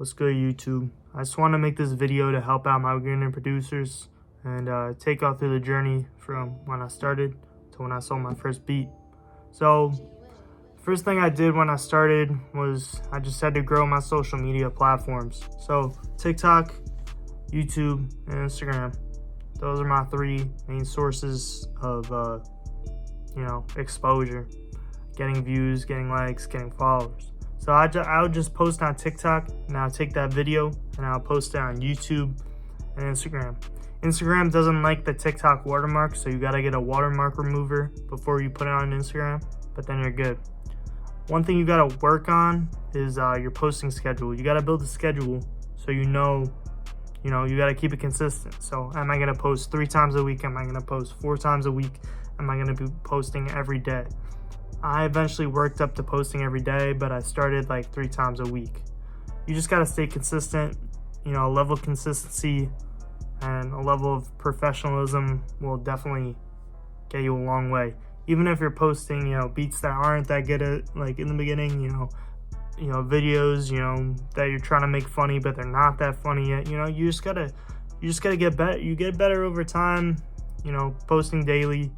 What's good, YouTube? I just want to make this video to help out my beginner producers and take y'all through the journey from when I started to when I sold my first beat. So, first thing I did when I started was I just had to grow my social media platforms. So, TikTok, YouTube, and Instagram. Those are my three main sources of, exposure. Getting views, getting likes, getting followers. So I would just post on TikTok, and I'll take that video and I'll post it on YouTube and Instagram. Instagram doesn't like the TikTok watermark, so you gotta get a watermark remover before you put it on Instagram, but then you're good. One thing you gotta work on is your posting schedule. You gotta build a schedule so you gotta keep it consistent. So am I gonna post 3 times a week? Am I gonna post 4 times a week? Am I gonna be posting every day? I eventually worked up to posting every day, but I started like 3 times a week. You just gotta stay consistent. A level of consistency and a level of professionalism will definitely get you a long way. Even if you're posting, beats that aren't that good at, like in the beginning, videos, that you're trying to make funny, but they're not that funny yet. You just gotta get better. You get better over time. Posting daily.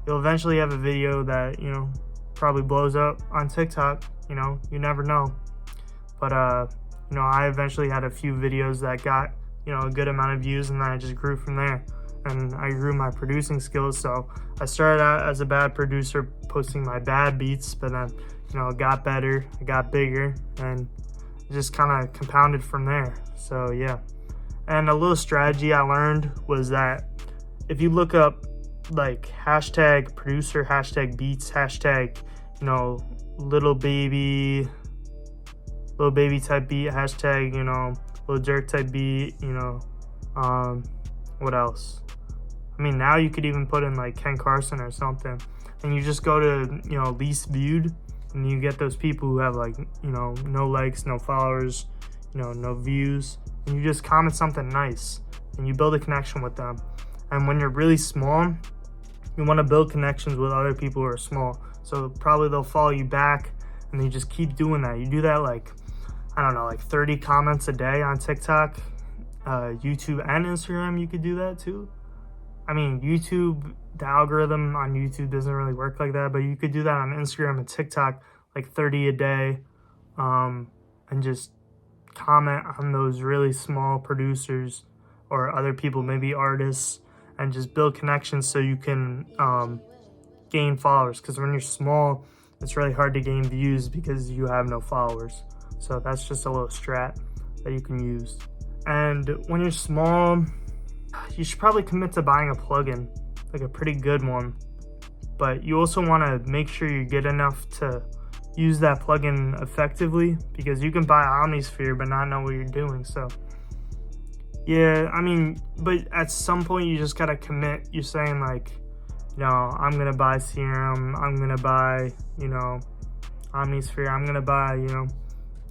You'll eventually have a video that probably blows up on TikTok. You never know. But I eventually had a few videos that got a good amount of views, and then I just grew from there, and I grew my producing skills. So I started out as a bad producer posting my bad beats, but then it got better, it got bigger, and it just kind of compounded from there. So yeah. And a little strategy I learned was that if you look up like hashtag producer, hashtag beats, hashtag little baby type beat, hashtag Lil Durk type beat, what else? I mean, now you could even put in like Ken Carson or something, and you just go to least viewed, and you get those people who have like no likes, no followers, no views, and you just comment something nice and you build a connection with them. And when you're really small, you want to build connections with other people who are small, so probably they'll follow you back, and you just keep doing that. You do that like 30 comments a day on TikTok, YouTube and Instagram. You could do that too. I mean, YouTube, the algorithm on YouTube doesn't really work like that, but you could do that on Instagram and TikTok, like 30 a day, and just comment on those really small producers or other people, maybe artists, and just build connections so you can gain followers. Because when you're small, it's really hard to gain views because you have no followers. So that's just a little strat that you can use. And when you're small, you should probably commit to buying a plugin, like a pretty good one. But you also want to make sure you're good enough to use that plugin effectively, because you can buy Omnisphere but not know what you're doing. So yeah, I mean, but at some point you just gotta commit. You're saying like, I'm gonna buy Serum, I'm gonna buy, Omnisphere, I'm gonna buy,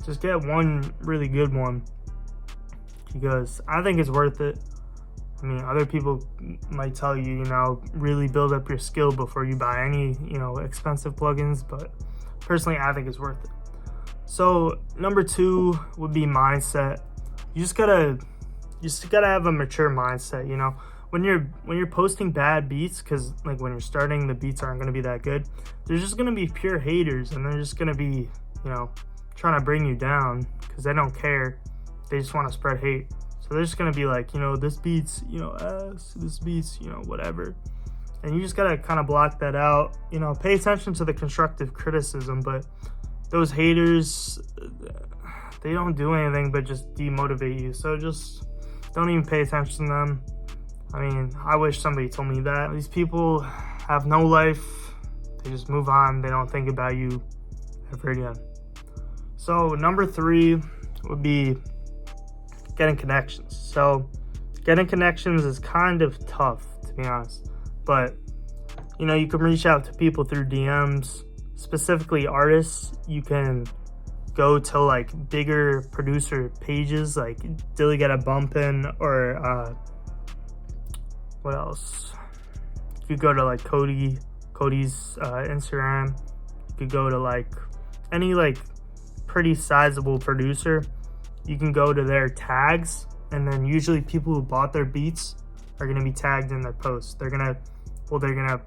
just get one really good one, because I think it's worth it. I mean, other people might tell you, really build up your skill before you buy any, expensive plugins, but personally, I think it's worth it. So number 2 would be mindset. You just gotta have a mature mindset. When you're posting bad beats, because like when you're starting, the beats aren't gonna be that good. There's just gonna be pure haters, and they're just gonna be trying to bring you down because they don't care. They just want to spread hate. So they're just gonna be like, this beats ass, this beats whatever, and you just gotta kind of block that out. Pay attention to the constructive criticism, but those haters, they don't do anything but just demotivate you. So just don't even pay attention to them. I mean, I wish somebody told me that. These people have no life. They just move on. They don't think about you ever again. So number 3 would be getting connections. So getting connections is kind of tough, to be honest. But, you can reach out to people through DMs, specifically artists. You can go to like bigger producer pages like Dilly Get a Bumpin', or what else? You could go to like Cody's Instagram. You could go to like any like pretty sizable producer you can go to their tags, and then usually people who bought their beats are going to be tagged in their post. They're going to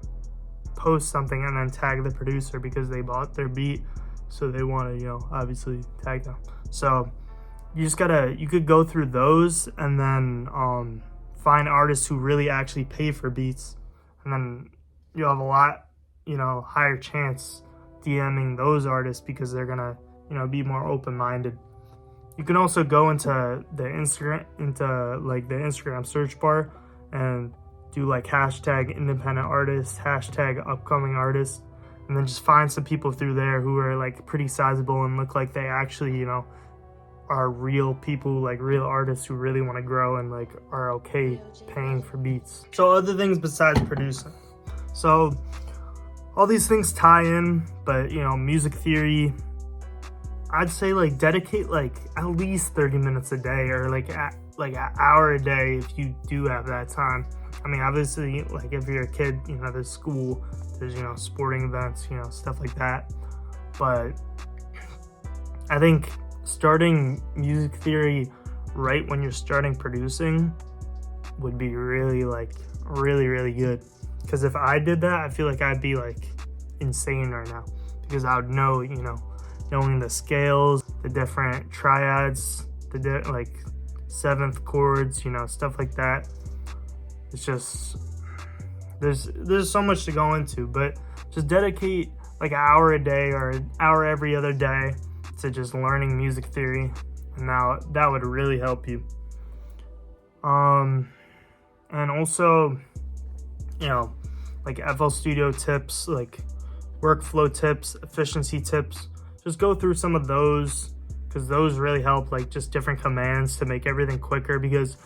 post something and then tag the producer because they bought their beat, so they want to, obviously tag them. So you could go through those and then find artists who really actually pay for beats, and then you'll have a lot, higher chance DMing those artists because they're gonna, be more open-minded. You can also go into the Instagram search bar and do like hashtag independent artists, hashtag upcoming artists, and then just find some people through there who are like pretty sizable and look like they actually, are real people, like real artists who really want to grow and like are okay paying for beats. So other things besides producing. So all these things tie in, but music theory, I'd say like dedicate like at least 30 minutes a day, or like an hour a day if you do have that time. I mean, obviously, like if you're a kid, there's school, there's sporting events, stuff like that. But I think starting music theory right when you're starting producing would be really good. Because if I did that, I feel like I'd be like insane right now, because I would know, knowing the scales, the different triads, like seventh chords, stuff like that. It's just, there's so much to go into, but just dedicate like an hour a day or an hour every other day to just learning music theory, and now that would really help you. And also, like FL Studio tips, like workflow tips, efficiency tips. Just go through some of those, because those really help, like just different commands to make everything quicker, because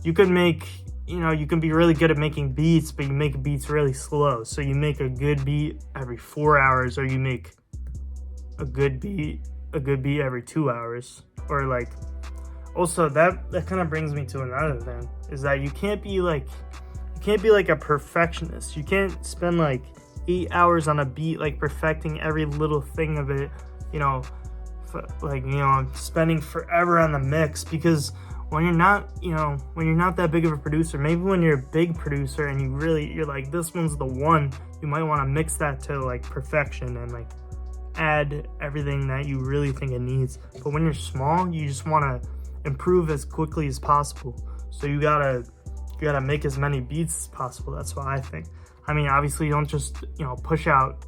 you can make, you can be really good at making beats, but you make beats really slow. So you make a good beat every 4 hours, or you make a good beat every 2 hours. Or like, also that kind of brings me to another thing, is that you can't be like a perfectionist. You can't spend like 8 hours on a beat, like perfecting every little thing of it, spending forever on the mix, because when you're not that big of a producer, maybe when you're a big producer and you're like, this one's the one, you might want to mix that to like perfection and like add everything that you really think it needs. But when you're small, you just want to improve as quickly as possible. So you gotta make as many beats as possible. That's what I think. I mean, obviously you don't just, push out,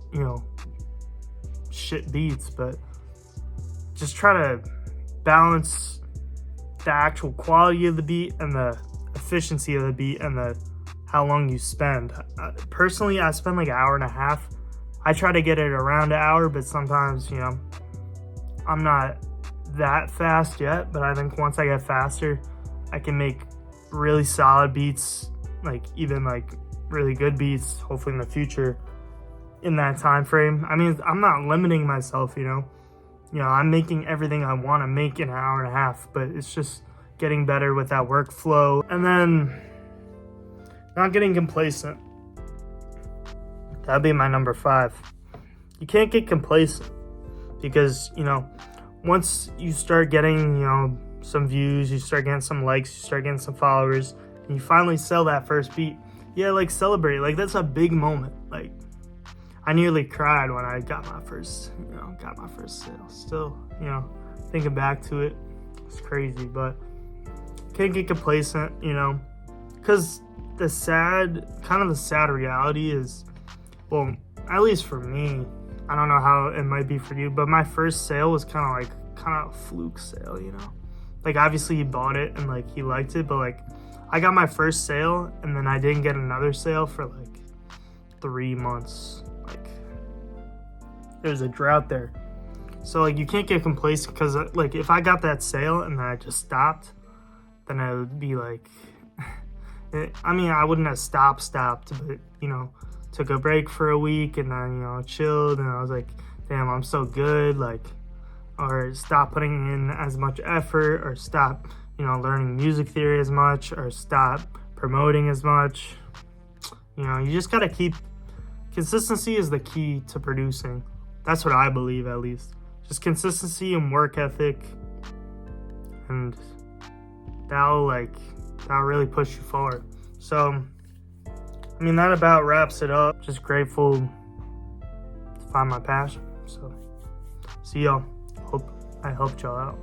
shit beats, but just try to balance the actual quality of the beat and the efficiency of the beat and the how long you spend. Personally, I spend like an hour and a half. I try to get it around an hour, but sometimes, I'm not that fast yet, but I think once I get faster, I can make really solid beats, like even like really good beats, hopefully in the future, in that time frame. I mean, I'm not limiting myself, I'm making everything I want to make in an hour and a half, but it's just getting better with that workflow. And then not getting complacent. That'd be my number 5. You can't get complacent, because, once you start getting, some views, you start getting some likes, you start getting some followers, and you finally sell that first beat, like celebrate. Like, that's a big moment. Like, I nearly cried when I got my first sale. Still, thinking back to it, it's crazy, but can't get complacent, because the sad reality is, well, at least for me, I don't know how it might be for you, but my first sale was kind of a fluke sale, Like, obviously he bought it and like he liked it, but like I got my first sale and then I didn't get another sale for like 3 months. Like, there's a drought there. So like you can't get complacent, because like if I got that sale and then I just stopped, then I would be like, I wouldn't have stopped, but took a break for a week and then chilled, and I was like, damn, I'm so good, like, or stop putting in as much effort, or stop learning music theory as much, or stop promoting as much. You just gotta keep consistency is the key to producing. That's what I believe, at least. Just consistency and work ethic, and that'll really push you forward. So, I mean, that about wraps it up. Just grateful to find my passion. So, see y'all. Hope I helped y'all out.